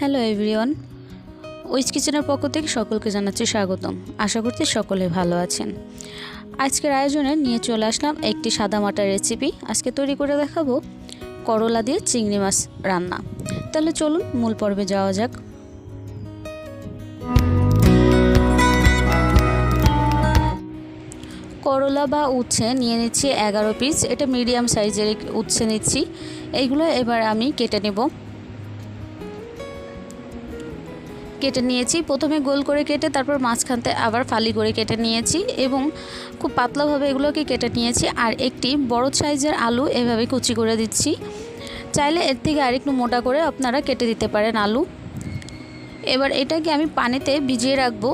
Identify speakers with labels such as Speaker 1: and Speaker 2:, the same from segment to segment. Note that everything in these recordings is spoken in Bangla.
Speaker 1: হ্যালো এভরিওয়ান, ওইস কিচেনের পক্ষ থেকে সকলকে জানাচ্ছি স্বাগতম। আশা করছি সকলে ভালো আছেন। আজকের আয়োজনে নিয়ে চলে আসলাম একটি সাদামাটা রেসিপি। আজকে তৈরি করে দেখাবো করলা দিয়ে চিংড়ি মাছ রান্না। তাহলে চলুন মূল পর্বে যাওয়া যাক। করলা বা উচ্ছে নিয়ে নিচ্ছি 11 পিস। এটা মিডিয়াম সাইজের উচ্ছে নিচ্ছি। এইগুলো এবার আমি কেটে নেব। কেটে নিয়েছি, প্রথমে গোল করে কেটে তারপর মাঝখানতে আবার ফালি করে কেটে নিয়েছি এবং খুব পাতলাভাবে এগুলোকে কেটে নিয়েছি। আর একটি বড় সাইজের আলু এভাবে কুচি করে দিচ্ছি। চাইলে এর থেকে আরেকটু মোটা করে আপনারা কেটে দিতে পারেন আলু। এবার এটাকে আমি পানিতে ভিজিয়ে রাখবো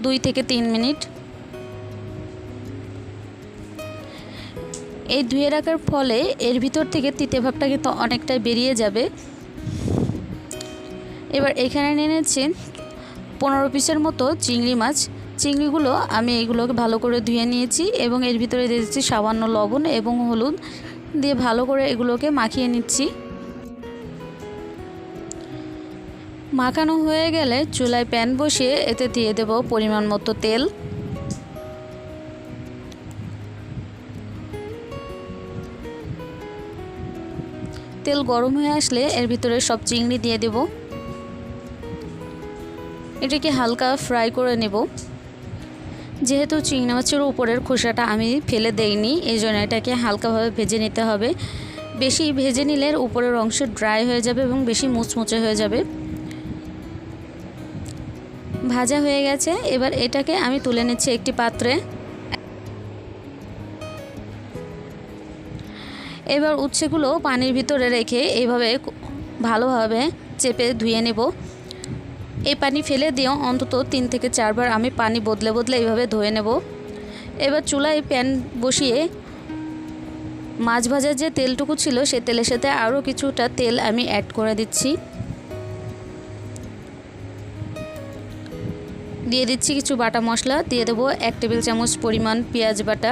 Speaker 1: 2 থেকে 3 মিনিট। এই ধুয়ে রাখার ফলে এর ভিতর থেকে তিতে ভাবটা কিন্তু অনেকটাই বেরিয়ে যাবে। এবার এখানে নিয়ে নিচ্ছি 15 পিসের মতো চিংড়ি মাছ। চিংড়িগুলো আমি এগুলোকে ভালো করে ধুয়ে নিয়েছি এবং এর ভিতরে দিয়ে দিচ্ছি সামান্য লবণ এবং হলুদ দিয়ে ভালো করে এগুলোকে মাখিয়ে নিচ্ছি। মাখানো হয়ে গেলে চুলায় প্যান বসিয়ে এতে দিয়ে দেব পরিমাণ মতো তেল। তেল গরম হয়ে আসলে এর ভিতরে সব চিংড়ি দিয়ে দেব। এটাকে হালকা ফ্রাই করে নেব। যেহেতু চিংড়ি মাছের উপরের খোসাটা আমি ফেলে দেইনি, এই জন্য এটাকে হালকাভাবে ভেজে নিতে হবে। বেশি ভেজে নিলে উপরের অংশ ড্রাই হয়ে যাবে এবং বেশি মুচমুচে হয়ে যাবে। ভাজা হয়ে গেছে, এবার এটাকে আমি তুলে নিচ্ছি একটি পাত্রে। এবার উচ্ছেগুলো পানির ভিতরে রেখে এইভাবে ভালোভাবে চেপে ধুয়ে নেব। এই পানি ফেলে দিয়েও অন্তত 3 থেকে 4 বার আমি পানি বদলে বদলে এইভাবে ধুয়ে নেব। এবার চুলায় প্যান বসিয়ে মাছ ভাজার যে তেলটুকু ছিল সে তেলের সাথে আরও কিছুটা তেল আমি অ্যাড করে দিচ্ছি। দিয়ে দিচ্ছি কিছু বাটা মশলা। দিয়ে দেবো 1 টেবিল চামচ পরিমাণ পেঁয়াজ বাটা।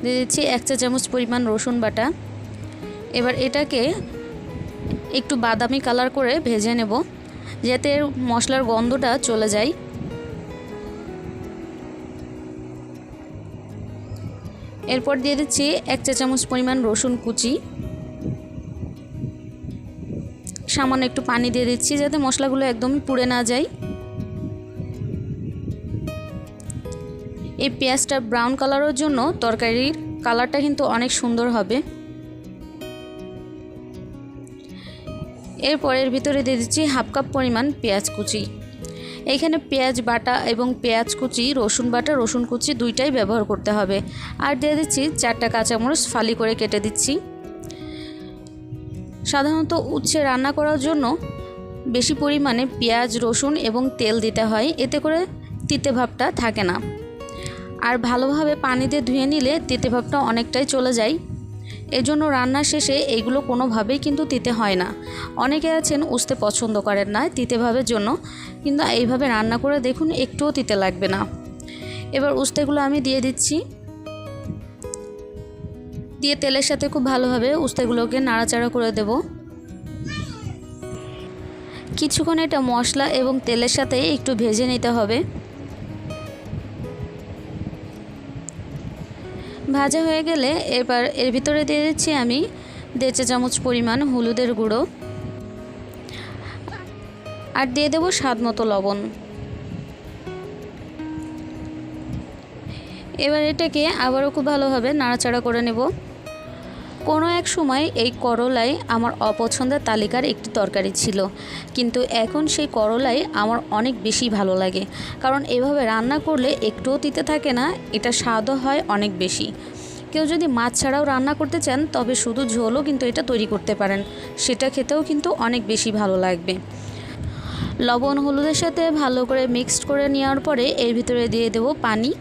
Speaker 1: দিয়ে দিচ্ছি 1 চা চামচ পরিমাণ রসুন বাটা। এবার এটাকে একটু বাদামি কালার করে ভেজে নেব যাতে মশলার গন্ধটা চলে যায়। এরপর দিয়ে দিচ্ছি 1 চা চামচ পরিমাণ রসুন কুচি। সামান্য একটু পানি দিয়ে দিচ্ছি যাতে মশলাগুলো একদমই পুড়ে না যায়। এই পেঁয়াজটা ব্রাউন কালারের জন্য তরকারির কালারটা কিন্তু অনেক সুন্দর হবে। এরপর এর ভিতরে দিয়ে দিচ্ছি 1/2 কাপ পরিমাণ পেঁয়াজ কুচি। এখানে পেঁয়াজ বাটা এবং পেঁয়াজ কুচি, রসুন বাটা, রসুন কুচি দুইটাই ব্যবহার করতে হবে। আর দিয়ে দিচ্ছি 4টা কাঁচামরিচ ফালি করে কেটে দিচ্ছি। সাধারণত উচ্ছে রান্না করার জন্য বেশি পরিমাণে পেঁয়াজ, রসুন এবং তেল দিতে হয়, এতে করে তিতে ভাবটা থাকে না। আর ভালোভাবে পানি দিয়ে ধুয়ে নিলে তিতে ভাবটা অনেকটাই চলে যায়। এজন্য রান্নার শেষে এগুলো কোনোভাবেই কিন্তু তিতে হয় না। অনেকে আছেন উস্তে পছন্দ করেন না তিতে ভাবের জন্য, কিন্তু এইভাবে রান্না করে দেখুন একটুও তিতে লাগবে না। এবার উস্তেগুলো আমি দিয়ে দিচ্ছি। দিয়ে তেলের সাথে খুব ভালোভাবে উস্তেগুলোকে নাড়াচাড়া করে দেব। কিছুক্ষণ এটা মশলা এবং তেলের সাথে একটু ভেজে নিতে হবে। ভাজা হয়ে গেলে এবার এর ভিতরে দিয়ে দিচ্ছি আমি 1.5 চা চামচ পরিমাণ হলুদের গুঁড়ো। আর দিয়ে দেবো স্বাদ মতো লবণ। এবার এটাকে আবারও খুব ভালোভাবে নাড়াচাড়া করে নেব। কোনো এক সময় এই করলাই আমার অপছন্দের তালিকার একটি তরকারি ছিল, কিন্তু এখন সেই করলাই আমার অনেক বেশি ভালো লাগে। কারণ এভাবে রান্না করলে একটুও তিতে থাকে না, এটা স্বাদও হয় অনেক বেশি। কেউ যদি মাছ ছাড়াও রান্না করতে চান তবে শুধু ঝোলও কিন্তু এটা তৈরি করতে পারেন, সেটা খেতেও কিন্তু অনেক বেশি ভালো লাগবে। লবণ হলুদের সাথে ভালো করে মিক্সড করে নেওয়ার পরে এর ভিতরে দিয়ে দেব পানি।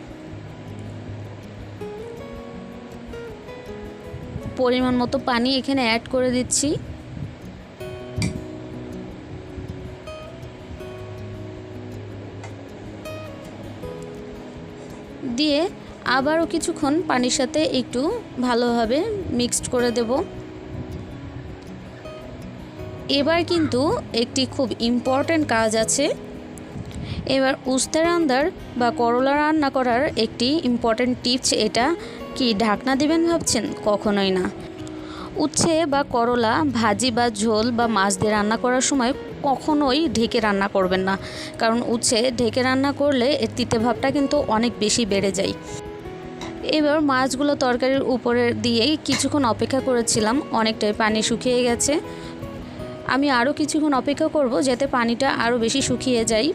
Speaker 1: পরিমাণ মতো পানি এখানে অ্যাড করে দিচ্ছি। দিয়ে আবারও কিছুক্ষণ পানির সাথে একটু ভালোভাবে মিক্সড করে দেব। এবার কিন্তু একটি খুব ইম্পর্ট্যান্ট কাজ আছে। এবার উস্তে রান্নার বা করলা রান্না করার একটি ইম্পর্ট্যান্ট টিপস। এটা কি ঢাকনা দিবেন ভাবছেন? কখনোই না। উচ্ছে বা করলা ভাজি বা ঝোল বা মাছ দিয়ে রান্না করার সময় কখনোই ঢেকে রান্না করবেন না, কারণ উচ্ছে ঢেকে রান্না করলে এর তিতে ভাবটা কিন্তু অনেক বেশি বেড়ে যায়। এবার মাছগুলো তরকারির উপরে দিয়েই কিছুক্ষণ অপেক্ষা করেছিলাম, অনেকটাই পানি শুকিয়ে গেছে। আমি আরও কিছুক্ষণ অপেক্ষা করব যাতে পানিটা আরও বেশি শুকিয়ে যায়।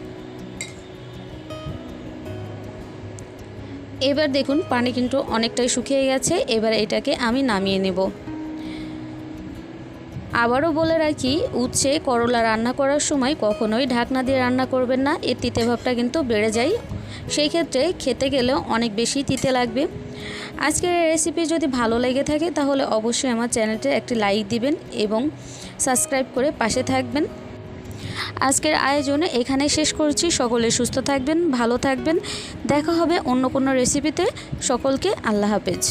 Speaker 1: এবার দেখুন পানি কিন্তু অনেকটাই শুকিয়ে গেছে। এবার এটাকে আমি নামিয়ে নেব। আবারও বলে রাখি, উচ্ছে করলা রান্না করার সময় কখনোই ঢাকনা দিয়ে রান্না করবেন না, এর তিতে ভাবটা কিন্তু বেড়ে যায়। সেই ক্ষেত্রে খেতে গেলেও অনেক বেশি তিতে লাগবে। আজকের এই রেসিপি যদি ভালো লেগে থাকে তাহলে অবশ্যই আমার চ্যানেলটা একটি লাইক দিবেন এবং সাবস্ক্রাইব করে পাশে থাকবেন। আজকের আয়োজনে এখানে শেষ করছি। সকলে সুস্থ থাকবেন, ভালো থাকবেন। দেখা হবে অন্য কোনো রেসিপিতে। সকলকে আল্লাহ হাফেজ।